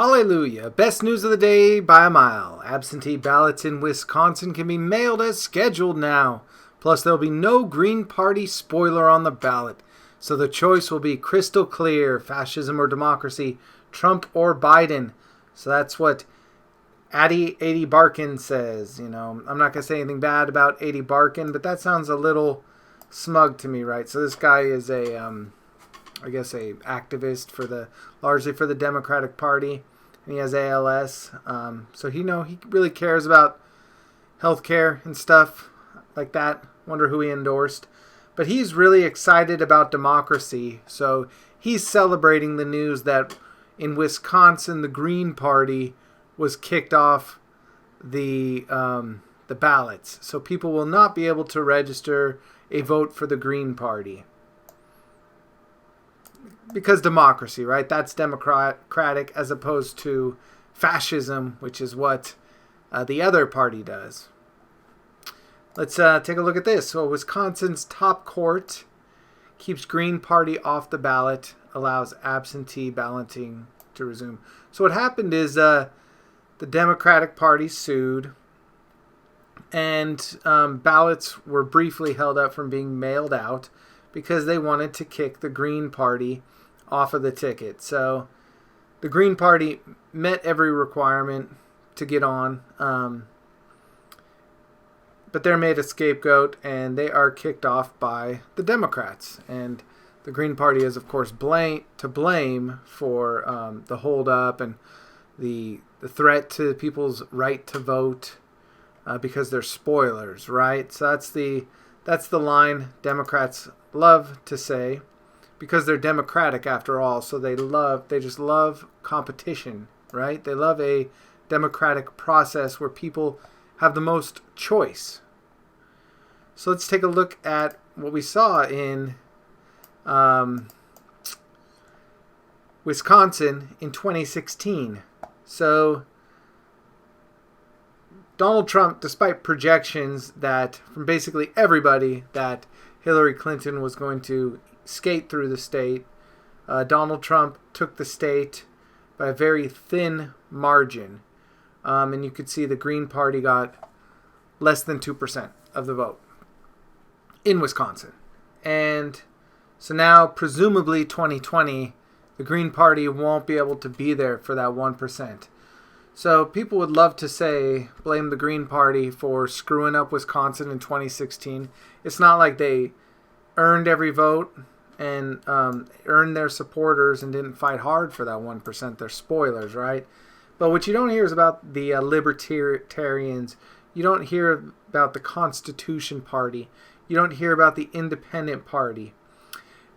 Hallelujah. Best news of the day by a mile. Absentee ballots in Wisconsin can be mailed as scheduled now. Plus, there'll be no Green Party spoiler on the ballot. So the choice will be crystal clear, fascism or democracy, Trump or Biden. So that's what Adi Barkin says. I'm not going to say anything bad about Adi Barkin, but that sounds a little smug to me, right? So this guy is a activist largely for the Democratic Party, and he has ALS. So he really cares about healthcare and stuff like that. Wonder who he endorsed, but he's really excited about democracy. So he's celebrating the news that in Wisconsin the Green Party was kicked off the ballots, so people will not be able to register a vote for the Green Party. Because democracy, right? That's democratic as opposed to fascism, which is what the other party does. Let's take a look at this. So Wisconsin's top court keeps Green Party off the ballot, allows absentee balloting to resume. So what happened is the Democratic Party sued, and ballots were briefly held up from being mailed out because they wanted to kick the Green Party off of the ticket. So the Green Party met every requirement to get on, but they're made a scapegoat, and they are kicked off by the Democrats. And the Green Party is, of course, to blame for the holdup and the threat to people's right to vote because they're spoilers, right? So that's the line Democrats love to say, because they're democratic after all. So they just love competition, right? They love a democratic process where people have the most choice. So let's take a look at what we saw in Wisconsin in 2016. So Donald Trump, despite projections that from basically everybody that Hillary Clinton was going to skate through the state, Donald Trump took the state by a very thin margin. And you could see the Green Party got less than 2% of the vote in Wisconsin. And so now, presumably 2020, the Green Party won't be able to be there for that 1%. So people would love to blame the Green Party for screwing up Wisconsin in 2016. It's not like they earned every vote and earned their supporters and didn't fight hard for that 1%. They're spoilers, right? But what you don't hear is about the libertarians. You don't hear about the Constitution Party. You don't hear about the Independent Party.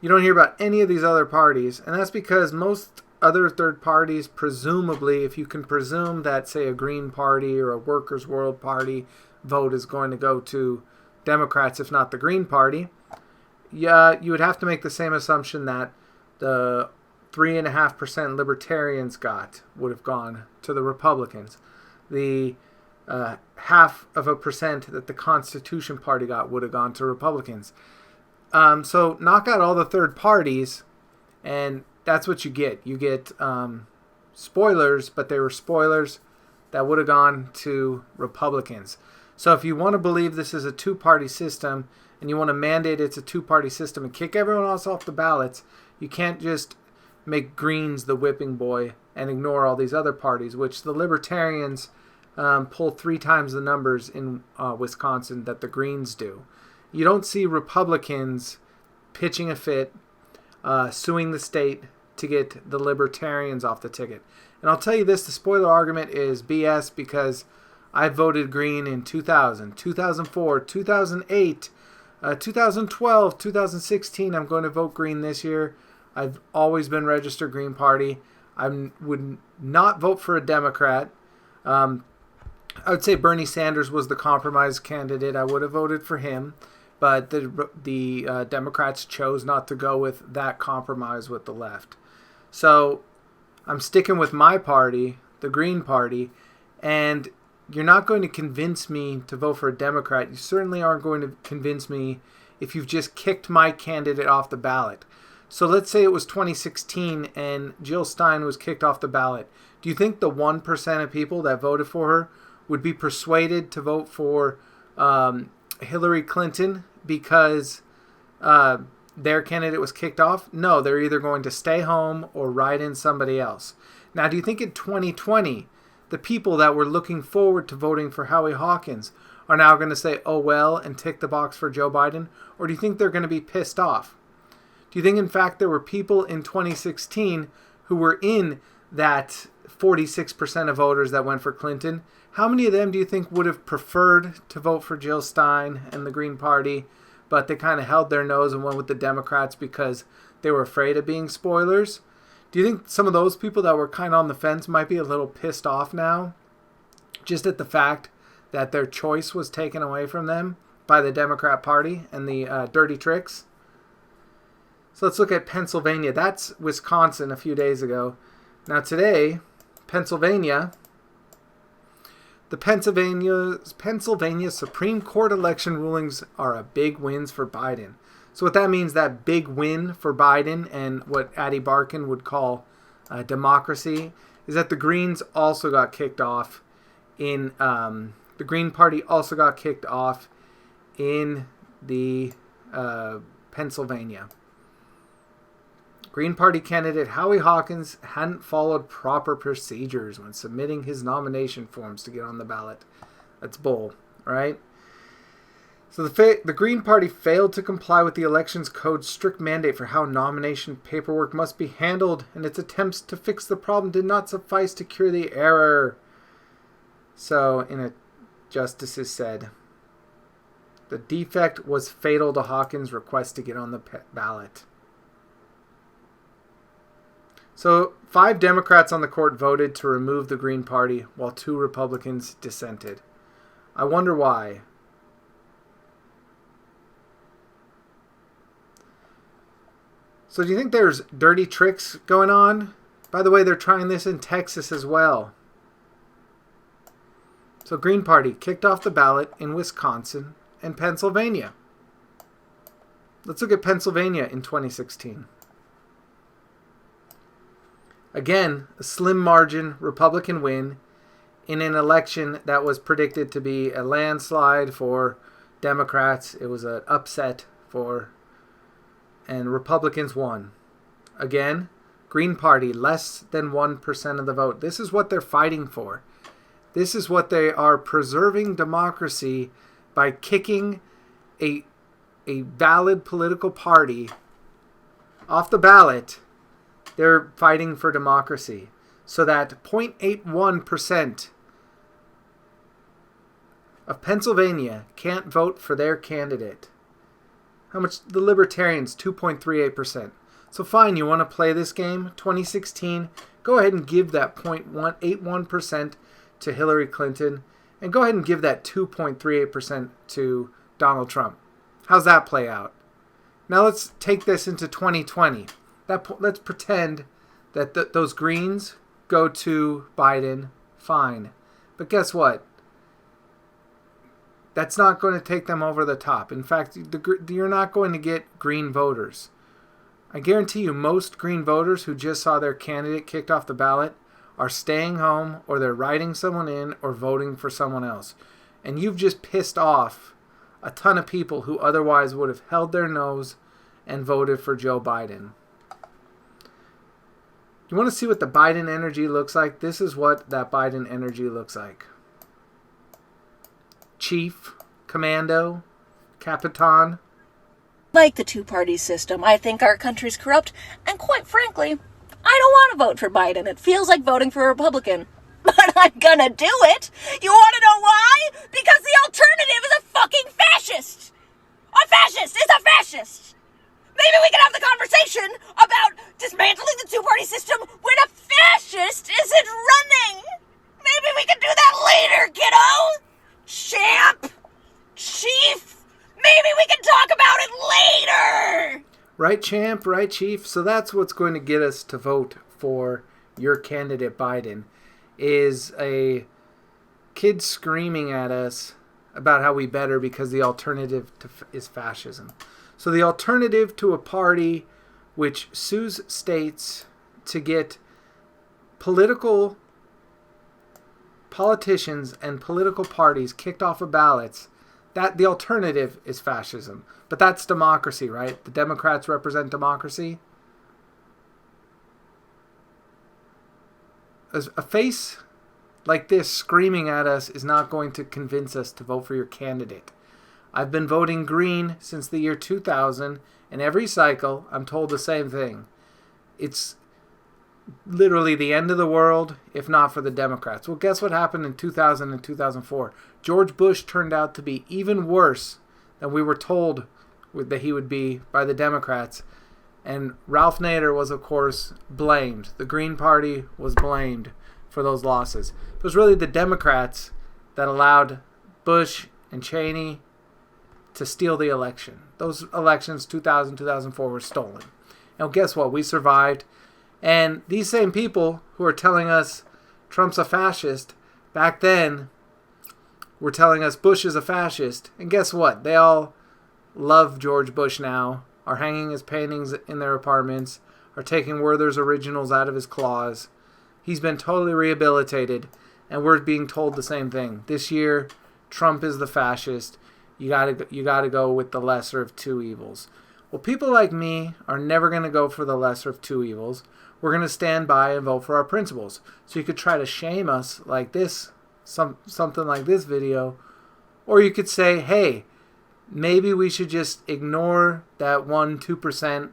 You don't hear about any of these other parties. And that's because most other third parties, presumably, if you can presume that, say, a Green Party or a Workers' World Party vote is going to go to Democrats, if not the Green Party, you would have to make the same assumption that the 3.5% libertarians would have gone to the Republicans. The 0.5% that the Constitution Party would have gone to Republicans. So knock out all the third parties, and that's what you get. You get spoilers, but they were spoilers that would have gone to Republicans. So if you want to believe this is a two-party system, and you want to mandate it's a two-party system and kick everyone else off the ballots, you can't just make Greens the whipping boy and ignore all these other parties, which the Libertarians pull 3 times the numbers in Wisconsin that the Greens do. You don't see Republicans pitching a fit, suing the state to get the Libertarians off the ticket. And I'll tell you this, the spoiler argument is BS, because I voted Green in 2000, 2004, 2008, 2012, 2016. I'm going to vote Green this year. I've always been registered Green Party. I would not vote for a Democrat. I would say Bernie Sanders was the compromise candidate. I would have voted for him, but the Democrats chose not to go with that compromise with the left. So I'm sticking with my party, the Green Party, and you're not going to convince me to vote for a Democrat. You certainly aren't going to convince me if you've just kicked my candidate off the ballot. So let's say it was 2016 and Jill Stein was kicked off the ballot. Do you think the 1% of people that voted for her would be persuaded to vote for Hillary Clinton because their candidate was kicked off? No, they're either going to stay home or write in somebody else. Now, do you think in 2020, the people that were looking forward to voting for Howie Hawkins are now going to say, oh, well, and tick the box for Joe Biden? Or do you think they're going to be pissed off? Do you think, in fact, there were people in 2016 who were in that 46% of voters that went for Clinton? How many of them do you think would have preferred to vote for Jill Stein and the Green Party, but they kind of held their nose and went with the Democrats because they were afraid of being spoilers? Do you think some of those people that were kind of on the fence might be a little pissed off now, just at the fact that their choice was taken away from them by the Democrat Party and the dirty tricks? So let's look at Pennsylvania. That's Wisconsin a few days ago. Now today, Pennsylvania, the Pennsylvania Supreme Court election rulings are a big wins for Biden. So what that means, that big win for Biden and what Addie Barkin would call democracy, is that the Greens also got kicked off in the Green Party also got kicked off in the Pennsylvania. Green Party candidate Howie Hawkins hadn't followed proper procedures when submitting his nomination forms to get on the ballot. That's bull, right? So the Green Party failed to comply with the Elections Code's strict mandate for how nomination paperwork must be handled, and its attempts to fix the problem did not suffice to cure the error. So, justices said, the defect was fatal to Hawkins' request to get on the ballot. So 5 Democrats on the court voted to remove the Green Party, while 2 Republicans dissented. I wonder why. So do you think there's dirty tricks going on? By the way, they're trying this in Texas as well. So Green Party kicked off the ballot in Wisconsin and Pennsylvania. Let's look at Pennsylvania in 2016. Again, a slim margin Republican win in an election that was predicted to be a landslide for Democrats. It was an upset and Republicans won. Again, Green Party, less than 1% of the vote. This is what they're fighting for. This is what they are preserving democracy by kicking a valid political party off the ballot. They're fighting for democracy so that 0.81% of Pennsylvania can't vote for their candidate. How much? The Libertarians, 2.38%. So fine, you want to play this game, 2016, go ahead and give that 0.81% to Hillary Clinton, and go ahead and give that 2.38% to Donald Trump. How's that play out? Now let's take this into 2020. Let's pretend that those Greens go to Biden, fine. But guess what? That's not going to take them over the top. In fact, you're not going to get Green voters. I guarantee you most Green voters who just saw their candidate kicked off the ballot are staying home, or they're writing someone in, or voting for someone else. And you've just pissed off a ton of people who otherwise would have held their nose and voted for Joe Biden. You want to see what the Biden energy looks like? This is what that Biden energy looks like. Chief, Commando, Capitan. Like the two-party system, I think our country's corrupt, and quite frankly, I don't want to vote for Biden. It feels like voting for a Republican. But I'm gonna do it! You want to know why? Because the alternative is a fucking fascist! A fascist is a fascist! Maybe we can have the conversation about dismantling the two-party system when a fascist isn't running! Maybe we can do that later, kiddo! Champ! Chief! Maybe we can talk about it later! Right, champ, right, chief. So that's what's going to get us to vote for your candidate, Biden, is a kid screaming at us about how we better because the alternative is fascism. So the alternative to a party which sues states to get politicians and political parties kicked off of ballots, that the alternative is fascism. But that's democracy, right? The Democrats represent democracy. A face like this screaming at us is not going to convince us to vote for your candidate. I've been voting green since the year 2000, and every cycle I'm told the same thing. It's literally the end of the world, if not for the Democrats. Well, guess what happened in 2000 and 2004? George Bush turned out to be even worse than we were told that he would be by the Democrats. And Ralph Nader was, of course, blamed. The Green Party was blamed for those losses. It was really the Democrats that allowed Bush and Cheney to steal the election. Those elections, 2000, 2004, were stolen. And guess what? We survived. And these same people who are telling us Trump's a fascist, back then were telling us Bush is a fascist. And guess what? They all love George Bush now, are hanging his paintings in their apartments, are taking Werther's originals out of his claws. He's been totally rehabilitated, and we're being told the same thing. This year, Trump is the fascist. You gotta go with the lesser of two evils. Well, people like me are never going to go for the lesser of two evils. We're going to stand by and vote for our principles. So you could try to shame us like this, something like this video, or you could say, hey, maybe we should just ignore that 1-2%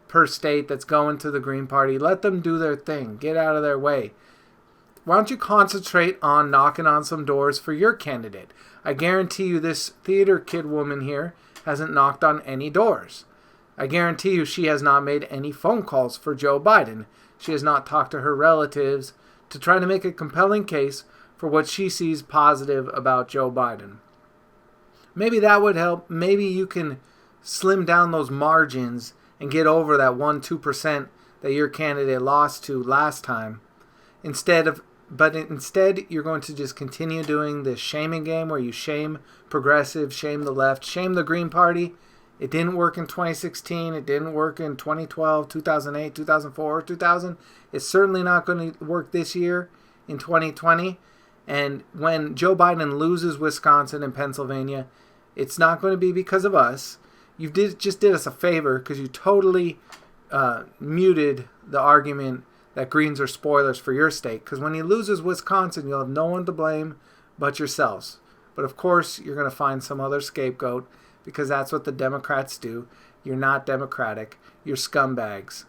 per state that's going to the Green Party. Let them do their thing. Get out of their way. Why don't you concentrate on knocking on some doors for your candidate? I guarantee you this theater kid woman here hasn't knocked on any doors. I guarantee you she has not made any phone calls for Joe Biden. She has not talked to her relatives to try to make a compelling case for what she sees positive about Joe Biden. Maybe that would help. Maybe you can slim down those margins and get over that 1-2% that your candidate lost to last time. Instead, you're going to just continue doing this shaming game where you shame progressive, shame the left, shame the Green Party. It didn't work in 2016. It didn't work in 2012, 2008, 2004, 2000. It's certainly not going to work this year in 2020. And when Joe Biden loses Wisconsin and Pennsylvania, it's not going to be because of us. You just did us a favor because you totally muted the argument that Greens are spoilers for your state. Because when he loses Wisconsin, you'll have no one to blame but yourselves. But of course, you're going to find some other scapegoat because that's what the Democrats do. You're not democratic. You're scumbags.